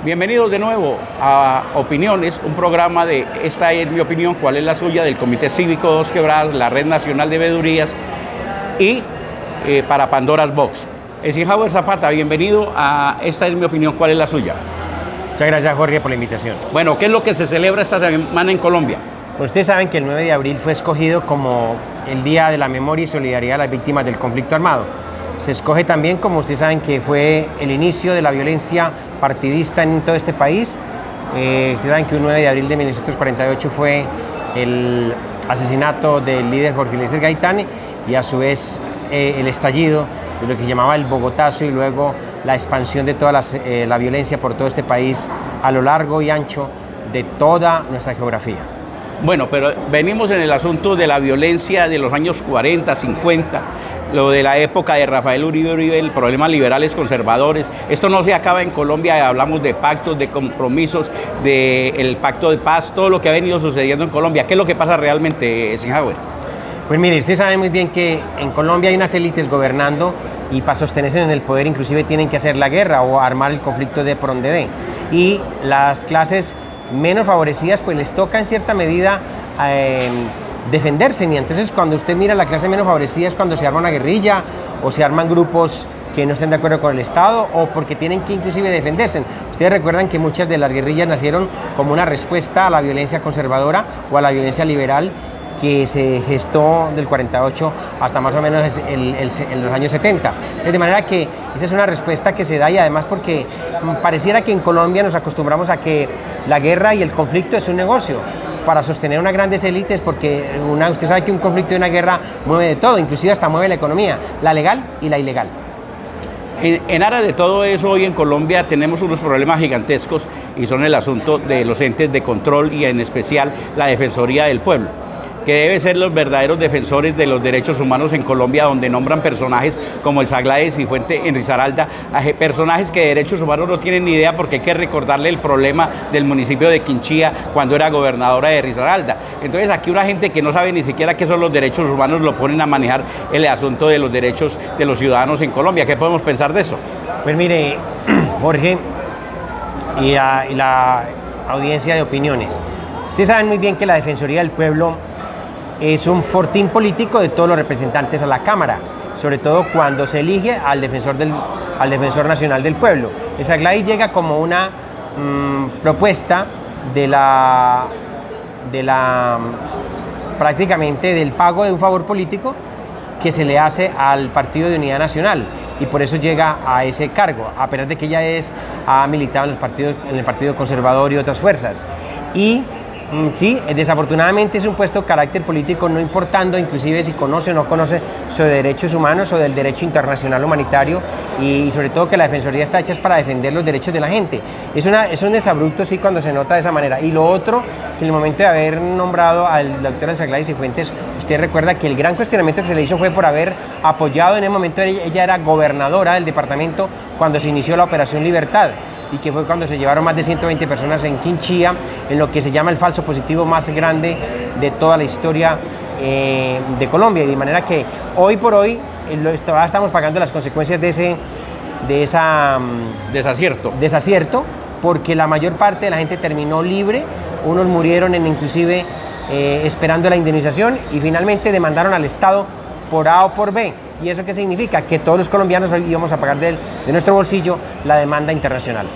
Bienvenidos de nuevo a Opiniones, un programa de Esta es mi opinión, ¿cuál es la suya? Del Comité Cívico Dos Quebradas, la Red Nacional de Veedurías y para Pandora's Box. Eisenhower Zapata, bienvenido a Esta es mi opinión, ¿cuál es la suya? Muchas gracias, Jorge, por la invitación. Bueno, ¿qué es lo que se celebra esta semana en Colombia? Pues ustedes saben que el 9 de abril fue escogido como el Día de la Memoria y Solidaridad a las Víctimas del Conflicto Armado. Se escoge también, como ustedes saben, que fue el inicio de la violencia partidista en todo este país. Ustedes saben que un 9 de abril de 1948 fue el asesinato del líder Jorge Eliezer Gaitán y a su vez el estallido de lo que llamaba el Bogotazo y luego la expansión de toda la violencia por todo este país a lo largo y ancho de toda nuestra geografía. Bueno, pero venimos en el asunto de la violencia de los años 40, 50, lo de la época de Rafael Uribe, el problema liberales conservadores. Esto no se acaba en Colombia, hablamos de pactos, de compromisos, del pacto de paz, todo lo que ha venido sucediendo en Colombia. ¿Qué es lo que pasa realmente, Eisenhower? Pues mire, usted sabe muy bien que en Colombia hay unas élites gobernando y para sostenerse en el poder inclusive tienen que hacer la guerra o armar el conflicto de por donde dé. Y las clases menos favorecidas pues les toca en cierta medida defenderse, y entonces cuando usted mira la clase menos favorecida es cuando se arma una guerrilla o se arman grupos que no estén de acuerdo con el Estado o porque tienen que inclusive defenderse. Ustedes recuerdan que muchas de las guerrillas nacieron como una respuesta a la violencia conservadora o a la violencia liberal que se gestó del 48 hasta más o menos en los años 70. De manera que esa es una respuesta que se da y además porque pareciera que en Colombia nos acostumbramos a que la guerra y el conflicto es un negocio para sostener unas grandes élites, porque usted sabe que un conflicto y una guerra mueve de todo, inclusive hasta mueve la economía, la legal y la ilegal. En aras de todo eso, hoy en Colombia tenemos unos problemas gigantescos y son el asunto de los entes de control y en especial la Defensoría del Pueblo, que debe ser los verdaderos defensores de los derechos humanos en Colombia, donde nombran personajes como el Sagla de Cifuentes en Risaralda, personajes que de derechos humanos no tienen ni idea, porque hay que recordarle el problema del municipio de Quinchía cuando era gobernadora de Risaralda. Entonces aquí una gente que no sabe ni siquiera qué son los derechos humanos lo ponen a manejar el asunto de los derechos de los ciudadanos en Colombia. ¿Qué podemos pensar de eso? Pues mire, Jorge y la audiencia de opiniones, ustedes saben muy bien que la Defensoría del Pueblo es un fortín político de todos los representantes a la Cámara, sobre todo cuando se elige al defensor nacional del pueblo. El Saglai llega como una propuesta prácticamente del pago de un favor político que se le hace al Partido de Unidad Nacional y por eso llega a ese cargo, a pesar de que ella ha militado en el Partido Conservador y otras fuerzas. Y sí, desafortunadamente es un puesto de carácter político, no importando inclusive si conoce o no conoce sobre derechos humanos o del derecho internacional humanitario y sobre todo que la Defensoría está hecha para defender los derechos de la gente. Es un desabrupto, sí, cuando se nota de esa manera. Y lo otro, que en el momento de haber nombrado al doctor Sagla de Cifuentes, usted recuerda que el gran cuestionamiento que se le hizo fue por haber apoyado en el momento, ella era gobernadora del departamento cuando se inició la Operación Libertad, y que fue cuando se llevaron más de 120 personas en Quinchía, en lo que se llama el falso positivo más grande de toda la historia de Colombia, y de manera que hoy por hoy estamos pagando las consecuencias de ese desacierto, porque la mayor parte de la gente terminó libre, unos murieron inclusive esperando la indemnización y finalmente demandaron al Estado por A o por B. ¿Y eso qué significa? Que todos los colombianos íbamos a pagar de nuestro bolsillo la demanda internacional.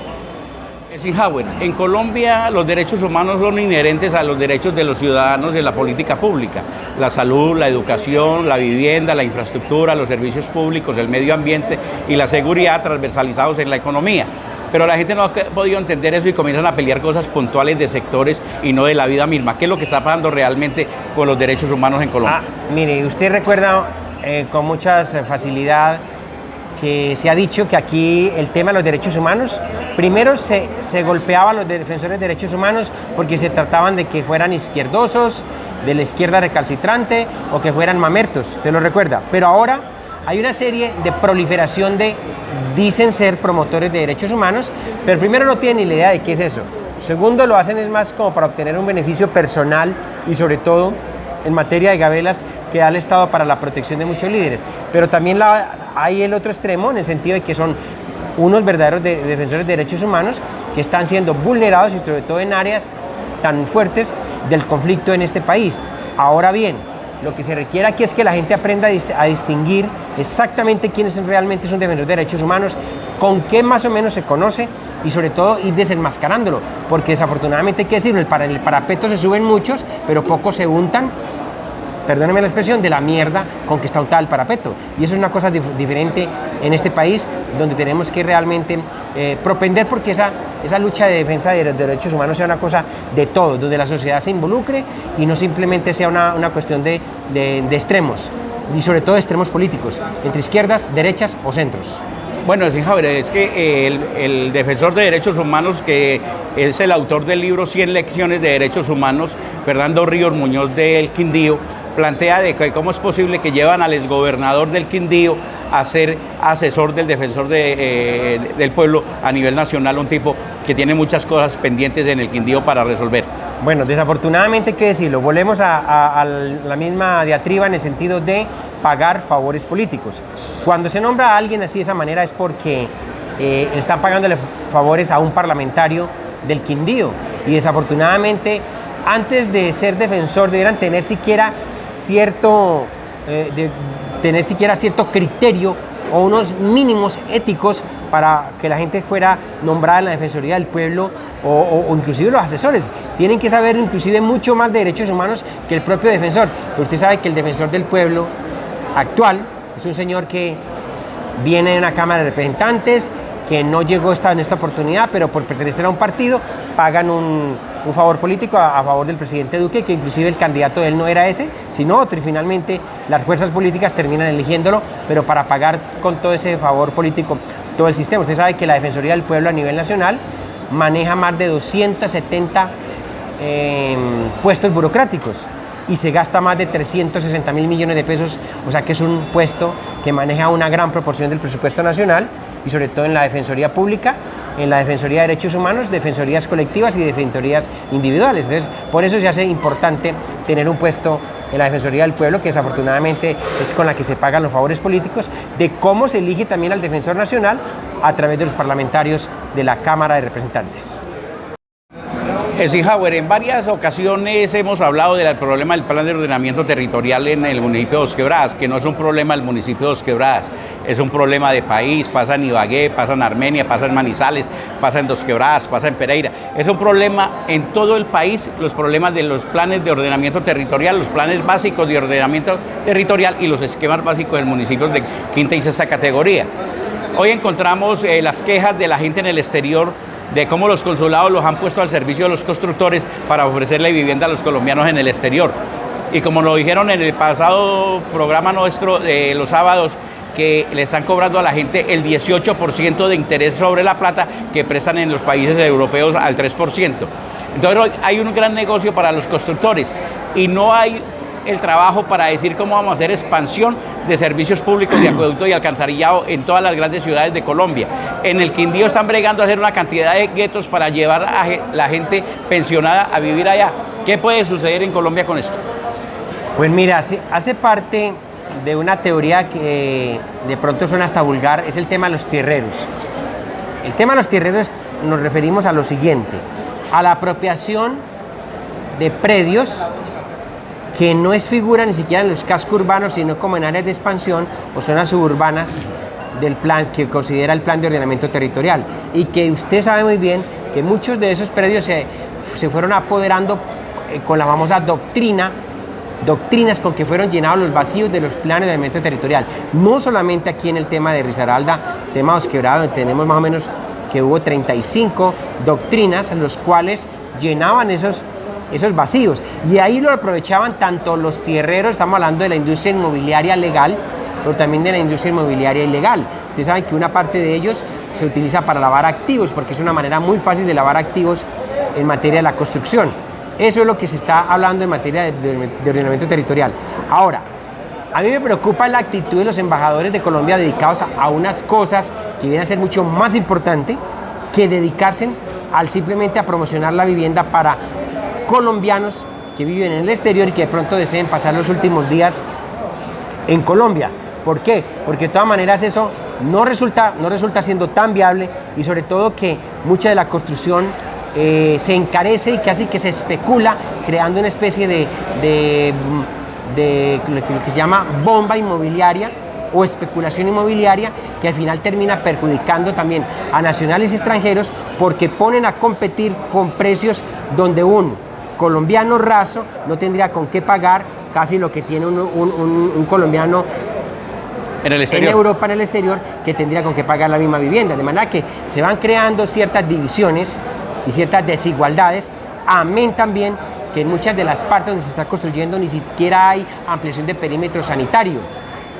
Eisenhower, en Colombia los derechos humanos son inherentes a los derechos de los ciudadanos en la política pública. La salud, la educación, la vivienda, la infraestructura, los servicios públicos, el medio ambiente y la seguridad transversalizados en la economía. Pero la gente no ha podido entender eso y comienzan a pelear cosas puntuales de sectores y no de la vida misma. ¿Qué es lo que está pasando realmente con los derechos humanos en Colombia? Mire, usted recuerda con mucha facilidad que se ha dicho que aquí el tema de los derechos humanos, primero se golpeaba a los defensores de derechos humanos porque se trataban de que fueran izquierdosos, de la izquierda recalcitrante o que fueran mamertos, ¿te lo recuerda? Pero ahora hay una serie de proliferación dicen ser promotores de derechos humanos, pero primero no tienen ni la idea de qué es eso. Segundo, lo hacen es más como para obtener un beneficio personal y sobre todo en materia de gabelas que da el Estado para la protección de muchos líderes. Pero también hay el otro extremo en el sentido de que son unos verdaderos defensores de derechos humanos que están siendo vulnerados y sobre todo en áreas tan fuertes del conflicto en este país. Ahora bien, lo que se requiere aquí es que la gente aprenda a distinguir exactamente quién es realmente un defensor de derechos humanos, con qué más o menos se conoce y sobre todo ir desenmascarándolo, porque desafortunadamente hay que decirlo, en el parapeto se suben muchos, pero pocos se untan, perdónenme la expresión, de la mierda con que está untado el parapeto. Y eso es una cosa diferente en este país, donde tenemos que realmente propender porque esa lucha de defensa de derechos humanos sea una cosa de todos, donde la sociedad se involucre y no simplemente sea una cuestión de extremos, y sobre todo de extremos políticos, entre izquierdas, derechas o centros. Bueno, sí, Javier, es que el defensor de derechos humanos, que es el autor del libro 100 lecciones de derechos humanos, Fernando Ríos Muñoz del Quindío, plantea de que cómo es posible que llevan al exgobernador del Quindío a ser asesor del defensor del pueblo a nivel nacional, un tipo que tiene muchas cosas pendientes en el Quindío para resolver. Bueno, desafortunadamente hay que decirlo, volvemos a la misma diatriba en el sentido de pagar favores políticos. Cuando se nombra a alguien así de esa manera es porque están pagándole favores a un parlamentario del Quindío, y desafortunadamente antes de ser defensor deberían tener siquiera cierto criterio o unos mínimos éticos para que la gente fuera nombrada en la Defensoría del Pueblo, o inclusive los asesores. Tienen que saber inclusive mucho más de derechos humanos que el propio defensor. Pero usted sabe que el defensor del pueblo actual es un señor que viene de una Cámara de Representantes, que no llegó en esta oportunidad, pero por pertenecer a un partido pagan un favor político a favor del presidente Duque, que inclusive el candidato de él no era ese, sino otro, y finalmente las fuerzas políticas terminan eligiéndolo, pero para pagar con todo ese favor político todo el sistema. Usted sabe que la Defensoría del Pueblo a nivel nacional maneja más de 270 puestos burocráticos y se gasta más de 360.000 millones de pesos, o sea que es un puesto que maneja una gran proporción del presupuesto nacional, y sobre todo en la Defensoría Pública, en la Defensoría de Derechos Humanos, defensorías colectivas y defensorías individuales. Entonces, por eso se hace importante tener un puesto en la Defensoría del Pueblo, que desafortunadamente es con la que se pagan los favores políticos, de cómo se elige también al Defensor Nacional a través de los parlamentarios de la Cámara de Representantes. Eisenhower, en varias ocasiones hemos hablado del problema del plan de ordenamiento territorial en el municipio de Dos Quebradas, que no es un problema del municipio de Dos Quebradas, es un problema de país. Pasa en Ibagué, pasa en Armenia, pasa en Manizales, pasa en Dos Quebradas, pasa en Pereira. Es un problema en todo el país, los problemas de los planes de ordenamiento territorial, los planes básicos de ordenamiento territorial y los esquemas básicos del municipio de quinta y sexta categoría. Hoy encontramos las quejas de la gente en el exterior de cómo los consulados los han puesto al servicio de los constructores para ofrecerle vivienda a los colombianos en el exterior. Y como lo dijeron en el pasado programa nuestro de los sábados, que le están cobrando a la gente el 18% de interés sobre la plata que prestan en los países europeos al 3%. Entonces hay un gran negocio para los constructores y no hay el trabajo para decir cómo vamos a hacer expansión de servicios públicos de acueducto y alcantarillado en todas las grandes ciudades de Colombia. En el Quindío están bregando a hacer una cantidad de guetos para llevar a la gente pensionada a vivir allá. ¿Qué puede suceder en Colombia con esto? Pues mira, hace parte de una teoría que de pronto suena hasta vulgar, es el tema de los tierreros. El tema de los tierreros nos referimos a lo siguiente: a la apropiación de predios que no es figura ni siquiera en los cascos urbanos, sino como en áreas de expansión o zonas suburbanas del plan que considera el plan de ordenamiento territorial, y que usted sabe muy bien que muchos de esos predios se fueron apoderando con la famosa doctrinas con que fueron llenados los vacíos de los planes de ordenamiento territorial. No solamente aquí en el tema de Risaralda, tema de Dos Quebradas, donde tenemos más o menos que hubo 35 doctrinas en los cuales llenaban esos vacíos, y ahí lo aprovechaban tanto los tierreros. Estamos hablando de la industria inmobiliaria legal, pero también de la industria inmobiliaria ilegal. Ustedes saben que una parte de ellos se utiliza para lavar activos, porque es una manera muy fácil de lavar activos en materia de la construcción. Eso es lo que se está hablando en materia de ordenamiento territorial. Ahora, a mí me preocupa la actitud de los embajadores de Colombia dedicados a unas cosas que vienen a ser mucho más importante que dedicarse simplemente a promocionar la vivienda para colombianos que viven en el exterior y que de pronto deseen pasar los últimos días en Colombia. ¿Por qué? Porque de todas maneras eso no resulta siendo tan viable, y sobre todo que mucha de la construcción se encarece y casi que se especula, creando una especie de lo que se llama bomba inmobiliaria o especulación inmobiliaria, que al final termina perjudicando también a nacionales y extranjeros, porque ponen a competir con precios donde un colombiano raso no tendría con qué pagar casi lo que tiene un colombiano en el exterior, en Europa, en el exterior, que tendría con qué pagar la misma vivienda. De manera que se van creando ciertas divisiones y ciertas desigualdades. Amén también que en muchas de las partes donde se está construyendo ni siquiera hay ampliación de perímetro sanitario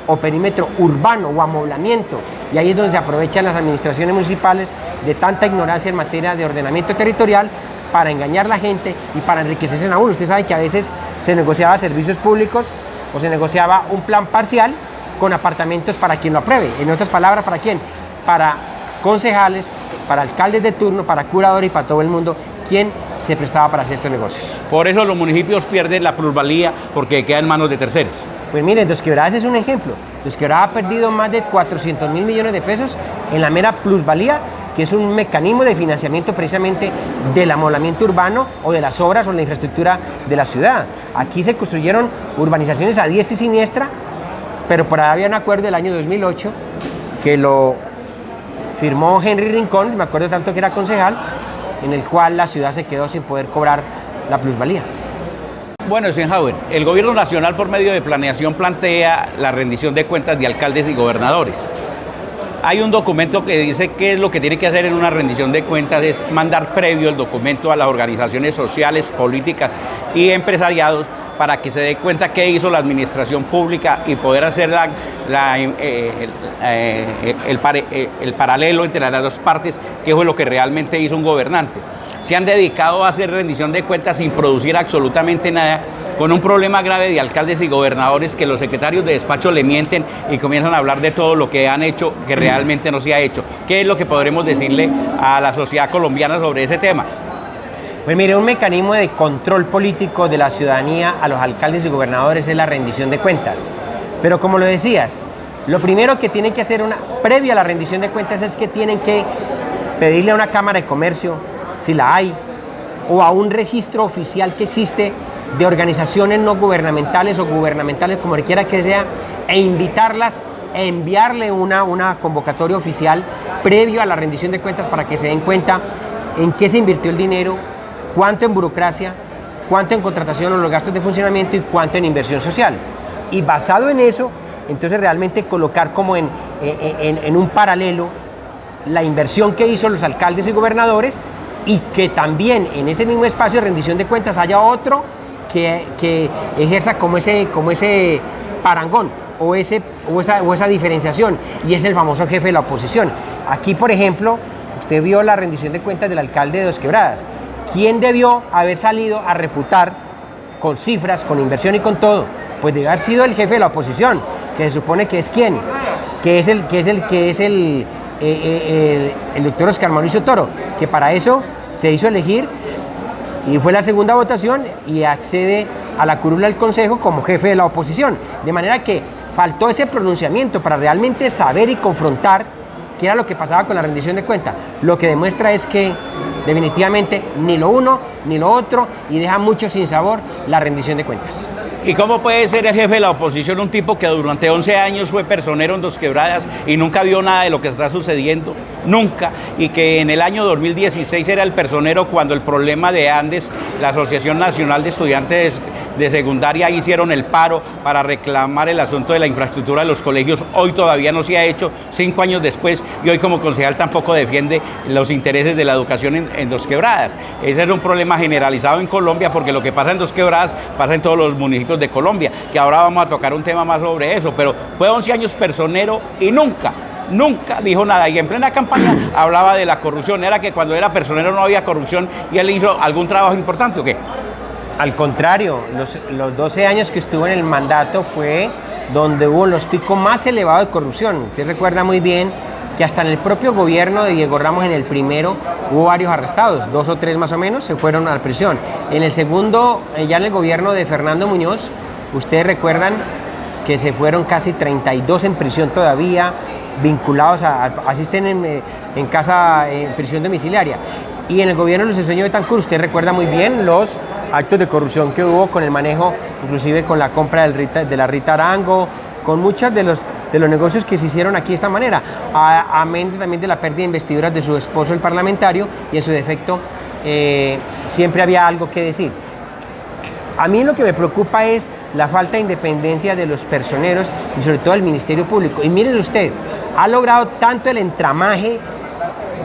o perímetro urbano o amoblamiento, y ahí es donde se aprovechan las administraciones municipales de tanta ignorancia en materia de ordenamiento territorial para engañar a la gente y para enriquecerse a uno. Usted sabe que a veces se negociaba servicios públicos o se negociaba un plan parcial con apartamentos para quien lo apruebe. En otras palabras, ¿para quién? Para concejales, para alcaldes de turno, para curadores y para todo el mundo quien se prestaba para hacer estos negocios. Por eso los municipios pierden la plusvalía, porque queda en manos de terceros. Pues miren, Dos Quebradas es un ejemplo. Dos Quebradas ha perdido más de 400.000 millones de pesos en la mera plusvalía, que es un mecanismo de financiamiento precisamente del amoblamiento urbano o de las obras o la infraestructura de la ciudad. Aquí se construyeron urbanizaciones a diestra y siniestra, pero por ahí había un acuerdo del año 2008 que lo firmó Henry Rincón, me acuerdo tanto que era concejal, en el cual la ciudad se quedó sin poder cobrar la plusvalía. Bueno, Eisenhower, el gobierno nacional por medio de planeación plantea la rendición de cuentas de alcaldes y gobernadores. Hay un documento que dice qué es lo que tiene que hacer en una rendición de cuentas, es mandar previo el documento a las organizaciones sociales, políticas y empresariados para que se dé cuenta qué hizo la administración pública y poder hacer el paralelo entre las dos partes, qué fue lo que realmente hizo un gobernante. Se han dedicado a hacer rendición de cuentas sin producir absolutamente nada, con un problema grave de alcaldes y gobernadores que los secretarios de despacho le mienten y comienzan a hablar de todo lo que han hecho que realmente no se ha hecho. ¿Qué es lo que podremos decirle a la sociedad colombiana sobre ese tema? Pues mire, un mecanismo de control político de la ciudadanía a los alcaldes y gobernadores es la rendición de cuentas. Pero como lo decías, lo primero que tienen que hacer previa a la rendición de cuentas es que tienen que pedirle a una Cámara de Comercio, si la hay, o a un registro oficial que existe de organizaciones no gubernamentales o gubernamentales, como quiera que sea, e invitarlas a enviarle una convocatoria oficial previo a la rendición de cuentas para que se den cuenta en qué se invirtió el dinero, cuánto en burocracia, cuánto en contratación o los gastos de funcionamiento y cuánto en inversión social. Y basado en eso, entonces realmente colocar como en un paralelo la inversión que hizo los alcaldes y gobernadores, y que también en ese mismo espacio de rendición de cuentas haya otro que ejerza como ese parangón o esa diferenciación, y es el famoso jefe de la oposición. Aquí, por ejemplo, usted vio la rendición de cuentas del alcalde de Dos Quebradas. ¿Quién debió haber salido a refutar con cifras, con inversión y con todo? Pues debe haber sido el jefe de la oposición, que se supone que es ¿quién? Que es el doctor Oscar Mauricio Toro, que para eso se hizo elegir y fue la segunda votación y accede a la curula del Consejo como jefe de la oposición. De manera que faltó ese pronunciamiento para realmente saber y confrontar qué era lo que pasaba con la rendición de cuentas. Lo que demuestra es que definitivamente ni lo uno ni lo otro, y deja mucho sin sabor la rendición de cuentas. ¿Y cómo puede ser el jefe de la oposición un tipo que durante 11 años fue personero en Dos Quebradas y nunca vio nada de lo que está sucediendo? Nunca. Y que en el año 2016 era el personero cuando el problema de Andes, la Asociación Nacional de Estudiantes de Secundaria, hicieron el paro para reclamar el asunto de la infraestructura de los colegios. Hoy todavía no se ha hecho, 5 años después, y hoy como concejal tampoco defiende los intereses de la educación en Dos Quebradas. Ese es un problema generalizado en Colombia, porque lo que pasa en Dos Quebradas pasa en todos los municipios de Colombia, que ahora vamos a tocar un tema más sobre eso, pero fue 11 años personero y nunca dijo nada, y en plena campaña hablaba de la corrupción. ¿Era que cuando era personero no había corrupción y él hizo algún trabajo importante o qué? Al contrario, los 12 años que estuvo en el mandato fue donde hubo los picos más elevados de corrupción. Usted recuerda muy bien que hasta en el propio gobierno de Diego Ramos, en el primero, hubo varios arrestados, 2 o 3 más o menos, se fueron a la prisión. En el segundo, ya en el gobierno de Fernando Muñoz, ustedes recuerdan que se fueron casi 32 en prisión todavía, vinculados asisten en casa, en prisión domiciliaria. Y en el gobierno de Luis Sueño Betancur, usted recuerda muy bien los actos de corrupción que hubo con el manejo, inclusive con la compra de la Rita Arango, con muchos de los negocios que se hicieron aquí de esta manera, amén también de la pérdida de investiduras de su esposo, el parlamentario, y en su defecto siempre había algo que decir. A mí lo que me preocupa es la falta de independencia de los personeros y sobre todo del Ministerio Público. Y miren usted, ha logrado tanto el entramaje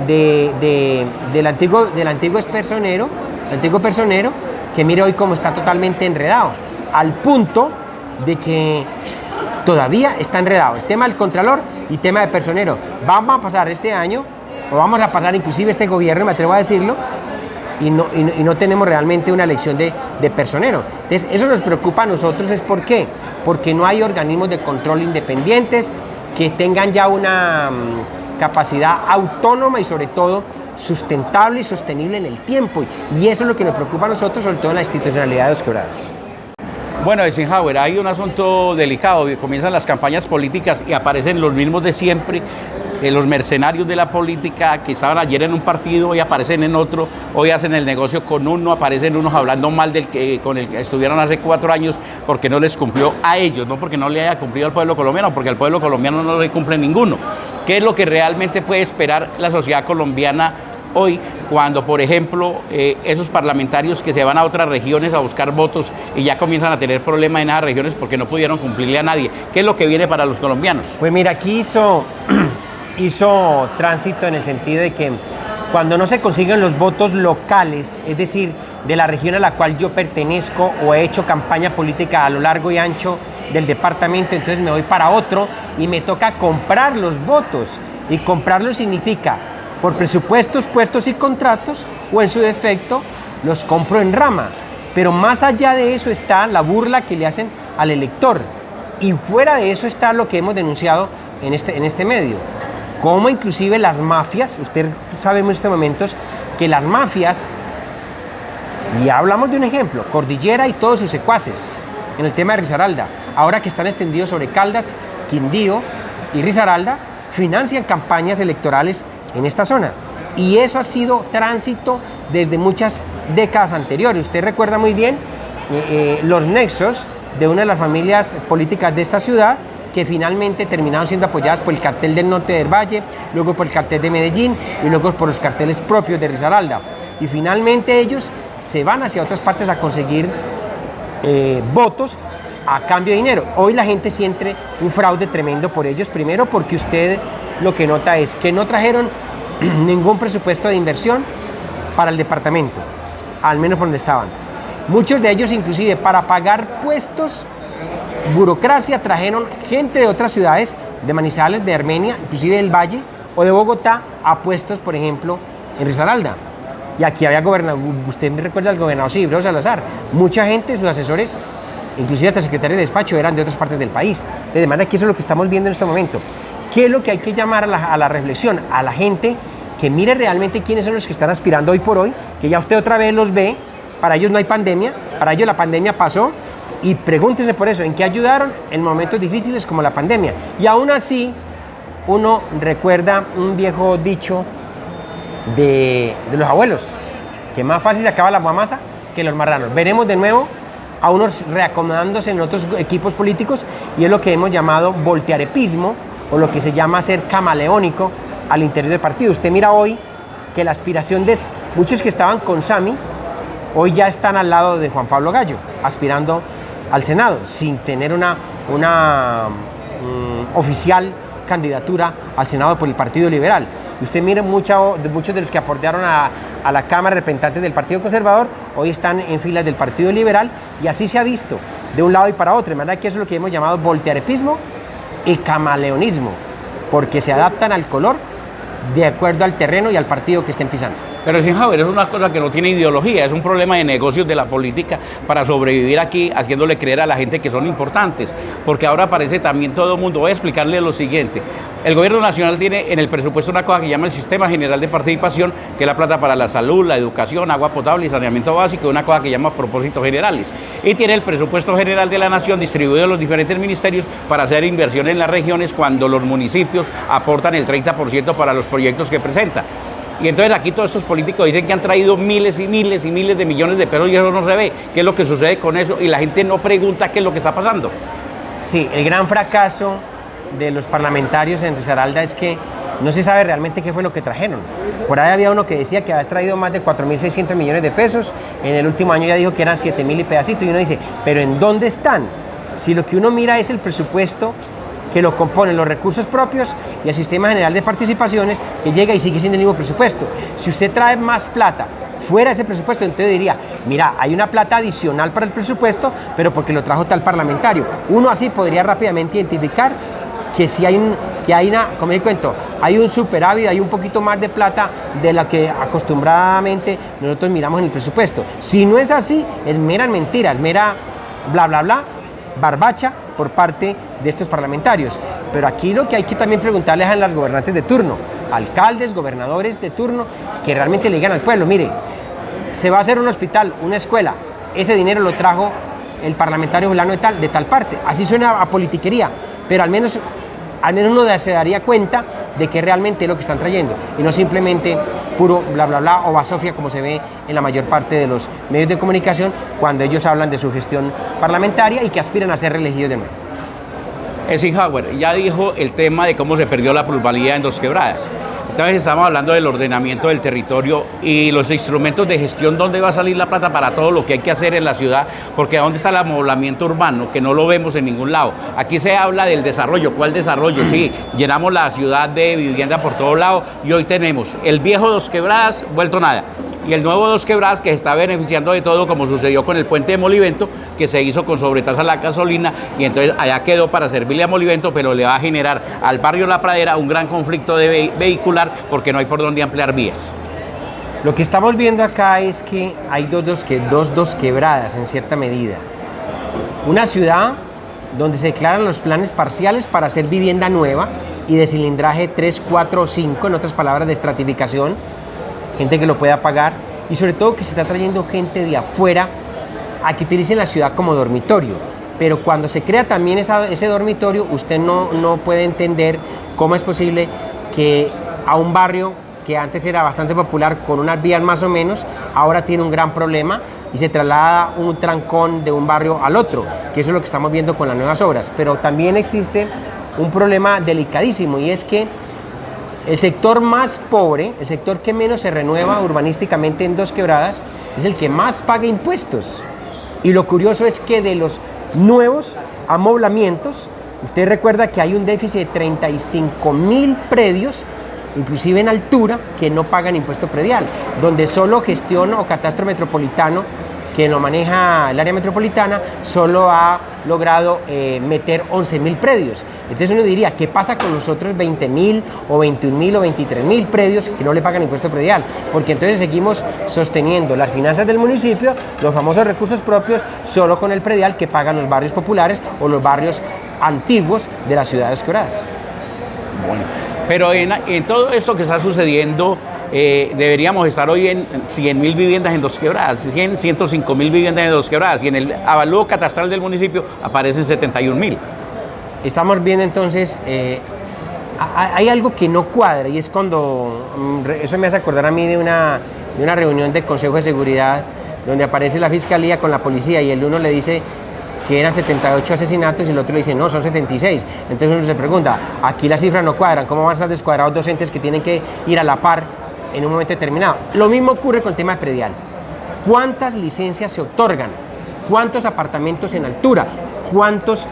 del antiguo personero, que mire hoy cómo está totalmente enredado, al punto de que todavía está enredado el tema del Contralor y tema de personero. Vamos a pasar este año, o vamos a pasar inclusive este gobierno, me atrevo a decirlo, y no tenemos realmente una elección de personero. Entonces, eso nos preocupa a nosotros. ¿Es por qué? Porque no hay organismos de control independientes que tengan ya una capacidad autónoma y sobre todo sustentable y sostenible en el tiempo. Y eso es lo que nos preocupa a nosotros, sobre todo en la institucionalidad de Dos Quebradas. Bueno, Eisenhower, hay un asunto delicado. Comienzan las campañas políticas y aparecen los mismos de siempre, los mercenarios de la política que estaban ayer en un partido, hoy aparecen en otro, hoy hacen el negocio con uno, aparecen unos hablando mal con el que estuvieron hace 4 años porque no les cumplió a ellos, no porque no le haya cumplido al pueblo colombiano, porque al pueblo colombiano no le cumple ninguno. ¿Qué es lo que realmente puede esperar la sociedad colombiana hoy cuando, por ejemplo, esos parlamentarios que se van a otras regiones a buscar votos y ya comienzan a tener problemas en esas regiones porque no pudieron cumplirle a nadie? ¿Qué es lo que viene para los colombianos? Pues mira, aquí hizo tránsito en el sentido de que cuando no se consiguen los votos locales, es decir, de la región a la cual yo pertenezco o he hecho campaña política a lo largo y ancho del departamento, entonces me voy para otro y me toca comprar los votos. Y comprarlos significa por presupuestos, puestos y contratos, o en su defecto los compro en rama. Pero más allá de eso está la burla que le hacen al elector. Y fuera de eso está lo que hemos denunciado en este medio. Como inclusive las mafias, usted sabe en estos momentos que las mafias, y hablamos de un ejemplo, Cordillera y todos sus secuaces, en el tema de Risaralda, ahora que están extendidos sobre Caldas, Quindío y Risaralda, financian campañas electorales en esta zona. Y eso ha sido tránsito desde muchas décadas anteriores. Usted recuerda muy bien los nexos de una de las familias políticas de esta ciudad, que finalmente terminaron siendo apoyadas por el cartel del norte del Valle, luego por el cartel de Medellín y luego por los carteles propios de Risaralda. Y finalmente ellos se van hacia otras partes a conseguir votos a cambio de dinero. Hoy la gente siente un fraude tremendo por ellos, primero porque usted lo que nota es que no trajeron ningún presupuesto de inversión para el departamento, al menos por donde estaban. Muchos de ellos inclusive para pagar puestos, burocracia, trajeron gente de otras ciudades, de Manizales, de Armenia, inclusive del Valle o de Bogotá, a puestos, por ejemplo, en Risaralda. Y aquí había gobernador, usted me recuerda al gobernador Isidro Salazar, mucha gente, sus asesores, inclusive hasta secretarios de despacho, eran de otras partes del país. De manera que eso es lo que estamos viendo en este momento. ¿Qué es lo que hay que llamar a la reflexión? A la gente que mire realmente quiénes son los que están aspirando hoy por hoy, que ya usted otra vez los ve, para ellos no hay pandemia, para ellos la pandemia pasó, y pregúntense por eso, ¿en qué ayudaron en momentos difíciles como la pandemia? Y aún así, uno recuerda un viejo dicho de los abuelos, que más fácil se acaba la guamasa que los marranos. Veremos de nuevo a unos reacomodándose en otros equipos políticos, y es lo que hemos llamado voltearepismo, o lo que se llama ser camaleónico al interior del partido. Usted mira hoy que la aspiración de muchos que estaban con Sami, hoy ya están al lado de Juan Pablo Gallo, aspirando al Senado, sin tener una oficial candidatura al Senado por el Partido Liberal. Y usted mire muchos de los que aportaron a la Cámara de Representantes del Partido Conservador, hoy están en filas del Partido Liberal, y así se ha visto de un lado y para otro. De manera que eso es lo que hemos llamado voltearepismo y camaleonismo, porque se adaptan al color de acuerdo al terreno y al partido que estén pisando. Pero sin Javier, es una cosa que no tiene ideología, es un problema de negocios de la política para sobrevivir aquí, haciéndole creer a la gente que son importantes. Porque ahora aparece también todo el mundo. Voy a explicarle lo siguiente. El gobierno nacional tiene en el presupuesto una cosa que llama el Sistema General de Participación, que es la plata para la salud, la educación, agua potable y saneamiento básico, y una cosa que llama propósitos generales. Y tiene el presupuesto general de la nación distribuido en los diferentes ministerios para hacer inversiones en las regiones cuando los municipios aportan el 30% para los proyectos que presentan. Y entonces aquí todos estos políticos dicen que han traído miles y miles y miles de millones de pesos y eso no se ve. ¿Qué es lo que sucede con eso? Y la gente no pregunta qué es lo que está pasando. Sí, el gran fracaso de los parlamentarios en Risaralda es que no se sabe realmente qué fue lo que trajeron. Por ahí había uno que decía que había traído más de 4.600 millones de pesos, en el último año ya dijo que eran 7.000 y pedacito, y uno dice, ¿pero en dónde están? Si lo que uno mira es el presupuesto que lo componen los recursos propios y el Sistema General de Participaciones, que llega y sigue siendo el mismo presupuesto. Si usted trae más plata fuera de ese presupuesto, entonces diría, mira, hay una plata adicional para el presupuesto, pero porque lo trajo tal parlamentario. Uno así podría rápidamente identificar que si hay como les cuento, hay un superávit, hay un poquito más de plata de la que acostumbradamente nosotros miramos en el presupuesto. Si no es así, es mera mentira, es mera bla, bla, bla, barbacha por parte de estos parlamentarios. Pero aquí lo que hay que también preguntarles a los gobernantes de turno, alcaldes, gobernadores de turno, que realmente le digan al pueblo, mire, se va a hacer un hospital, una escuela, ese dinero lo trajo el parlamentario fulano de tal parte. Así suena a politiquería, pero al menos uno se daría cuenta de que realmente es lo que están trayendo y no simplemente puro bla bla bla o basofia como se ve en la mayor parte de los medios de comunicación cuando ellos hablan de su gestión parlamentaria y que aspiran a ser reelegidos de nuevo. Eisenhower ya dijo el tema de cómo se perdió la plusvalía en Dos Quebradas. Entonces estamos hablando del ordenamiento del territorio y los instrumentos de gestión, dónde va a salir la plata para todo lo que hay que hacer en la ciudad, porque dónde está el amoblamiento urbano, que no lo vemos en ningún lado. Aquí se habla del desarrollo. ¿Cuál desarrollo? Sí, llenamos la ciudad de vivienda por todos lados y hoy tenemos el viejo Dos Quebradas vuelto nada. Y el nuevo Dos Quebradas que se está beneficiando de todo, como sucedió con el puente de Molivento, que se hizo con sobretasa a la gasolina, y entonces allá quedó para servirle a Molivento, pero le va a generar al barrio La Pradera un gran conflicto vehicular porque no hay por dónde ampliar vías. Lo que estamos viendo acá es que hay dos quebradas en cierta medida. Una ciudad donde se declaran los planes parciales para hacer vivienda nueva y de cilindraje 3, 4 o 5, en otras palabras de estratificación, gente que lo pueda pagar, y sobre todo que se está trayendo gente de afuera a que utilicen la ciudad como dormitorio. Pero cuando se crea también ese dormitorio, usted no puede entender cómo es posible que a un barrio que antes era bastante popular, con unas vías más o menos, ahora tiene un gran problema y se traslada un trancón de un barrio al otro, que eso es lo que estamos viendo con las nuevas obras. Pero también existe un problema delicadísimo, y es que el sector más pobre, el sector que menos se renueva urbanísticamente en Dos Quebradas, es el que más paga impuestos. Y lo curioso es que de los nuevos amoblamientos, usted recuerda que hay un déficit de 35.000 predios, inclusive en altura, que no pagan impuesto predial, donde solo Gestión o Catastro Metropolitano, que lo maneja el área metropolitana, solo ha logrado meter 11.000 predios. Entonces uno diría, ¿qué pasa con los otros 20.000 o 21.000 o 23.000 predios que no le pagan impuesto predial? Porque entonces seguimos sosteniendo las finanzas del municipio, los famosos recursos propios, solo con el predial que pagan los barrios populares o los barrios antiguos de las ciudades quebradas. Bueno, pero en todo esto que está sucediendo, deberíamos estar hoy en 100.000 viviendas en Dos Quebradas, 105.000 viviendas en Dos Quebradas, y en el avalúo catastral del municipio aparecen 71.000. Estamos viendo entonces, hay algo que no cuadra, y es cuando, eso me hace acordar a mí de una reunión del Consejo de Seguridad, donde aparece la Fiscalía con la policía, y el uno le dice que eran 78 asesinatos y el otro le dice, no, son 76. Entonces uno se pregunta, aquí las cifras no cuadran, ¿cómo van a estar descuadrados dos entes que tienen que ir a la par en un momento determinado? Lo mismo ocurre con el tema de predial. ¿Cuántas licencias se otorgan? ¿Cuántos apartamentos en altura? ¿Cuántos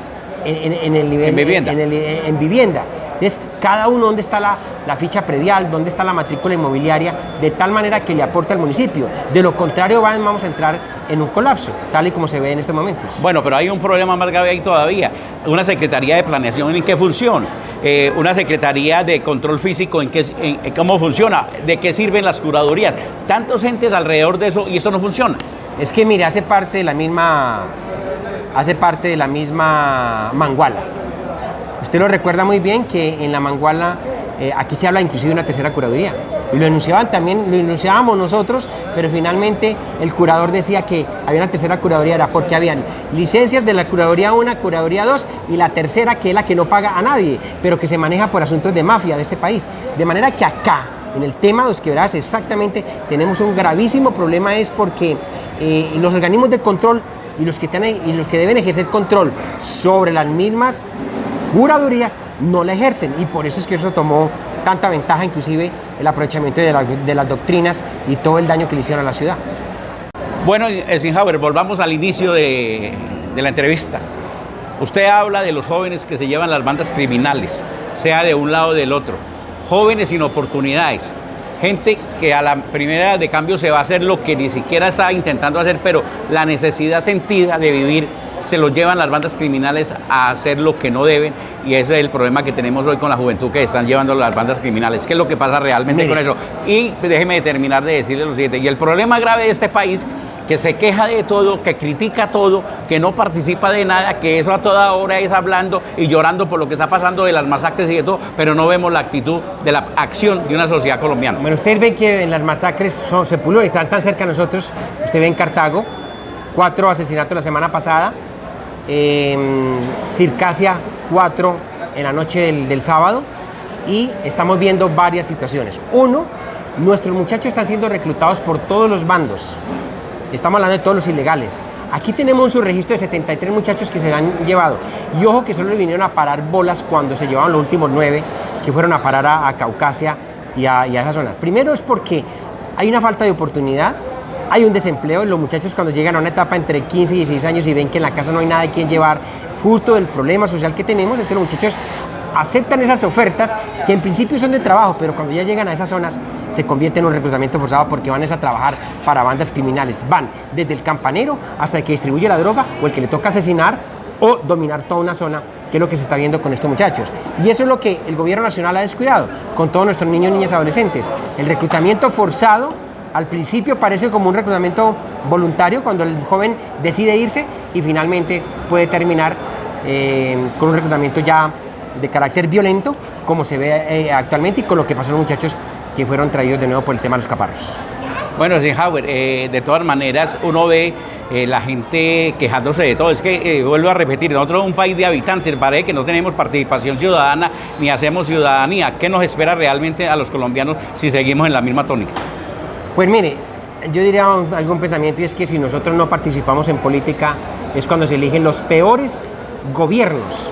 en el nivel, en vivienda? En vivienda. Entonces, cada uno, dónde está la ficha predial, dónde está la matrícula inmobiliaria, de tal manera que le aporte al municipio. De lo contrario, vamos a entrar en un colapso, tal y como se ve en estos momentos. Bueno, pero hay un problema más grave ahí todavía. Una Secretaría de Planeación, ¿en qué función? una Secretaría de Control Físico, ¿cómo funciona? ¿De qué sirven las curadurías? Tantos entes alrededor de eso y esto no funciona. Es que mire, hace parte de la misma manguala. Usted lo recuerda muy bien que en la manguala aquí se habla inclusive de una tercera curaduría. Y lo denunciábamos nosotros, pero finalmente el curador decía que había una tercera curaduría, era porque habían licencias de la curaduría 1, curaduría 2 y la tercera, que es la que no paga a nadie, pero que se maneja por asuntos de mafia de este país. De manera que acá, en el tema de Dos Quebradas, exactamente tenemos un gravísimo problema, es porque los organismos de control y los que están ahí, y los que deben ejercer control sobre las mismas curadurías no la ejercen, y por eso es que eso tomó tanta ventaja, inclusive el aprovechamiento de las doctrinas y todo el daño que le hicieron a la ciudad. Bueno, Eisenhower, volvamos al inicio de la entrevista. Usted habla de los jóvenes que se llevan las bandas criminales, sea de un lado o del otro, jóvenes sin oportunidades, gente que a la primera de cambio se va a hacer lo que ni siquiera está intentando hacer, pero la necesidad sentida de vivir se los llevan las bandas criminales a hacer lo que no deben, y ese es el problema que tenemos hoy con la juventud que están llevando las bandas criminales. ¿Qué es lo que pasa realmente con eso? Y déjeme terminar de decirle lo siguiente, y el problema grave de este país, que se queja de todo, que critica todo, que no participa de nada, que eso a toda hora es hablando y llorando por lo que está pasando de las masacres y de todo, pero no vemos la actitud de la acción de una sociedad colombiana. Bueno, ustedes ven que en las masacres se pululó, están tan cerca de nosotros. Usted ve en Cartago 4 asesinatos la semana pasada, Circasia 4 en la noche del sábado, y estamos viendo varias situaciones. Uno, nuestros muchachos están siendo reclutados por todos los bandos. Estamos hablando de todos los ilegales. Aquí tenemos un subregistro de 73 muchachos que se han llevado. Y ojo que solo le vinieron a parar bolas cuando se llevaban los últimos 9 que fueron a parar a Caucasia y a esa zona. Primero es porque hay una falta de oportunidad, hay un desempleo. Los muchachos cuando llegan a una etapa entre 15 y 16 años y ven que en la casa no hay nada de quien llevar, justo el problema social que tenemos, entonces los muchachos aceptan esas ofertas que en principio son de trabajo, pero cuando ya llegan a esas zonas se convierte en un reclutamiento forzado, porque van a trabajar para bandas criminales. Van desde el campanero hasta el que distribuye la droga o el que le toca asesinar o dominar toda una zona, que es lo que se está viendo con estos muchachos. Y eso es lo que el gobierno nacional ha descuidado con todos nuestros niños, niñas, adolescentes. El reclutamiento forzado al principio parece como un reclutamiento voluntario cuando el joven decide irse, y finalmente puede terminar con un reclutamiento ya de carácter violento, como se ve actualmente, y con lo que pasó a los muchachos que fueron traídos de nuevo por el tema de los caparros. Bueno, Eisenhower, de todas maneras uno ve la gente quejándose de todo. Es que, vuelvo a repetir, nosotros somos un país de habitantes, parece que no tenemos participación ciudadana ni hacemos ciudadanía. ¿Qué nos espera realmente a los colombianos si seguimos en la misma tónica? Pues mire, yo diría algún pensamiento, y es que si nosotros no participamos en política es cuando se eligen los peores gobiernos.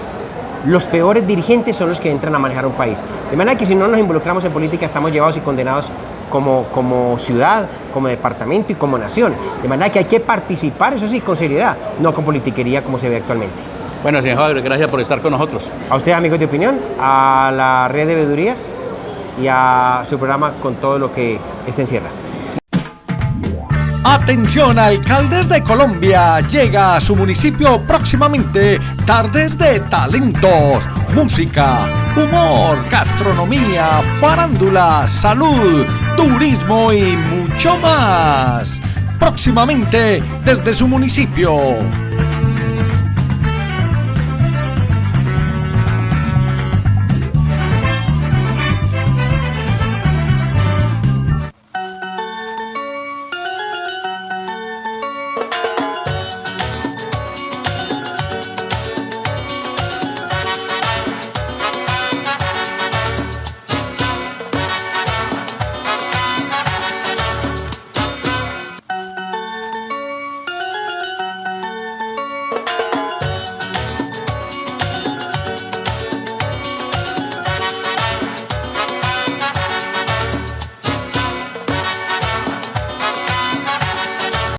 Los peores dirigentes son los que entran a manejar un país. De manera que si no nos involucramos en política estamos llevados y condenados como ciudad, como departamento y como nación. De manera que hay que participar, eso sí, con seriedad, no con politiquería como se ve actualmente. Bueno, señor Javier, gracias por estar con nosotros. A usted, amigos de opinión, a la red de veedurías y a su programa con todo lo que este encierra. Atención, alcaldes de Colombia, llega a su municipio próximamente Tardes de Talentos, música, humor, gastronomía, farándula, salud, turismo y mucho más. Próximamente desde su municipio.